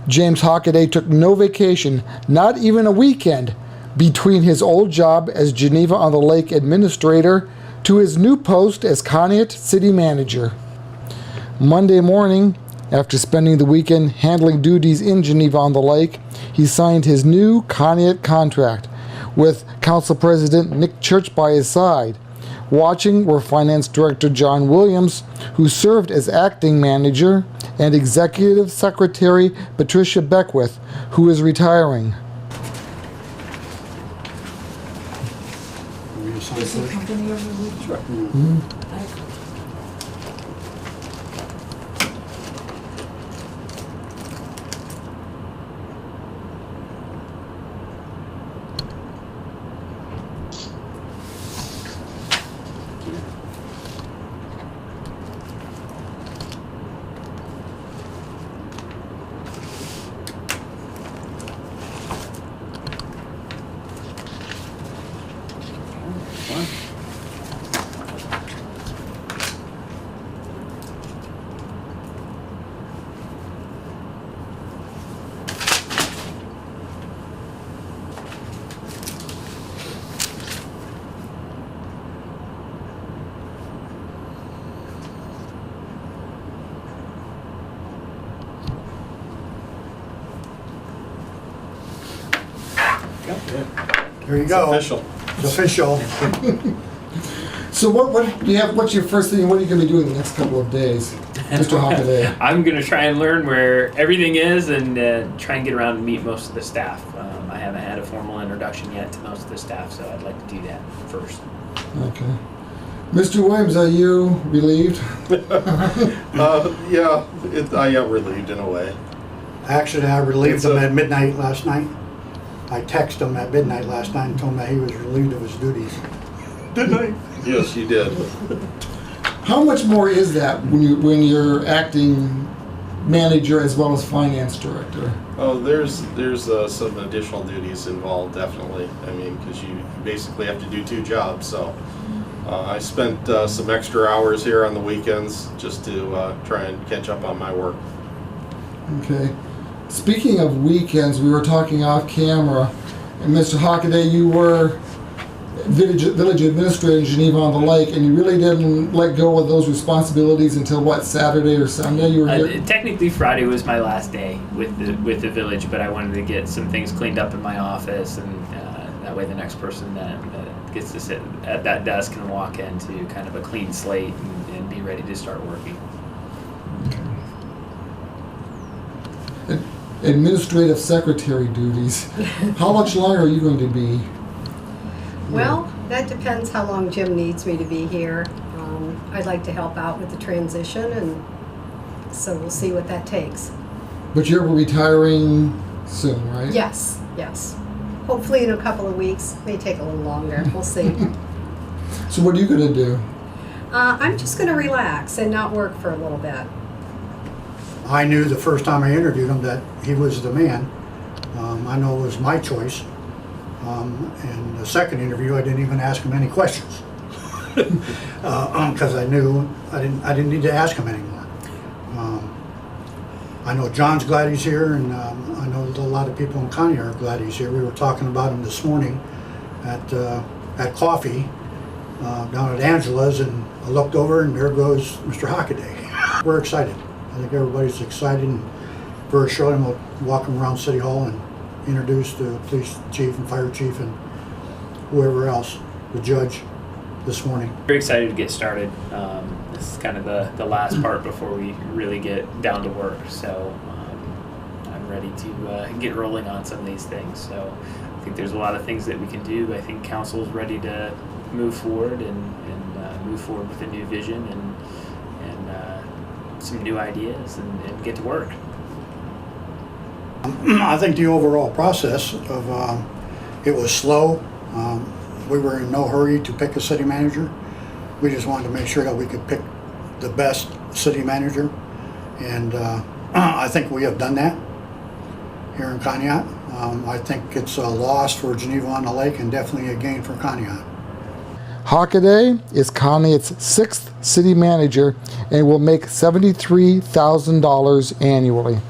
James Hockaday took no vacation, not even a weekend, between his old job as Geneva-on-the-Lake administrator to his new post as Conneaut city manager. Monday morning, after spending the weekend handling duties in Geneva-on-the-Lake, he signed his new Conneaut contract, with Council President Nick Church by his side. Watching were Finance Director John Williams, who served as acting manager, and Executive Secretary PATRICIA BECKWITH, who is retiring. Is the company overlooked? Sure. There you go. It's official. It's official. So what do you have? What's your first thing? What are you going to be doing the next couple of days, Mr. Hockaday? I'm going to try and learn where everything is and try and get around and meet most of the staff. I haven't had a formal introduction yet to most of the staff, so I'd like to do that first. Okay. Mr. Williams, are you relieved? Yeah, I am relieved in a way. Actually, I relieved him at midnight last night. I texted him at midnight last night and told him that he was relieved of his duties. Didn't I? Yes, you did. How much more is that when you're acting manager as well as finance director? Oh, there's some additional duties involved, definitely. I mean, because you basically have to do two jobs. So I spent some extra hours here on the weekends just to try and catch up on my work. Okay. Speaking of weekends, we were talking off camera, and Mr. Hockaday, you were village administrator in Geneva-on-the-Lake, and you really didn't let go of those responsibilities until what, Saturday or Sunday? You were here? Technically, Friday was my last day with the village, but I wanted to get some things cleaned up in my office, and that way the next person that gets to sit at that desk can walk into kind of a clean slate and be ready to start working. Administrative secretary duties. How much longer are you going to be? Well, that depends how long Jim needs me to be here. I'd like to help out with the transition, and so we'll see what that takes. But you're retiring soon, right? Yes, yes. Hopefully in a couple of weeks. May take a little longer. We'll see. So what are you going to do? I'm just going to relax and not work for a little bit. I knew the first time I interviewed him that he was the man. I know it was my choice. And the second interview, I didn't even ask him any questions because I knew I didn't need to ask him anymore. I know John's glad he's here, and I know a lot of people in Conneaut are glad he's here. We were talking about him this morning at coffee down at Angela's, and I looked over, and there goes Mr. Hockaday. We're excited. I think everybody's excited, and very shortly we'll walk him around City Hall and introduce the police chief and fire chief and whoever else, the judge, this morning. Very excited to get started. This is kind of the last part before we really get down to work. So I'm ready to get rolling on some of these things. So I think there's a lot of things that we can do. I think council's ready to move forward and move forward with a new vision and some new ideas and get to work. I think the overall process of it was slow. We were in no hurry to pick a city manager. We just wanted to make sure that we could pick the best city manager, and I think we have done that here in Conneaut. I think it's a loss for Geneva-on-the-Lake and definitely a gain for Conneaut. Hockaday is Conneaut's 6th city manager and will make $73,000 annually.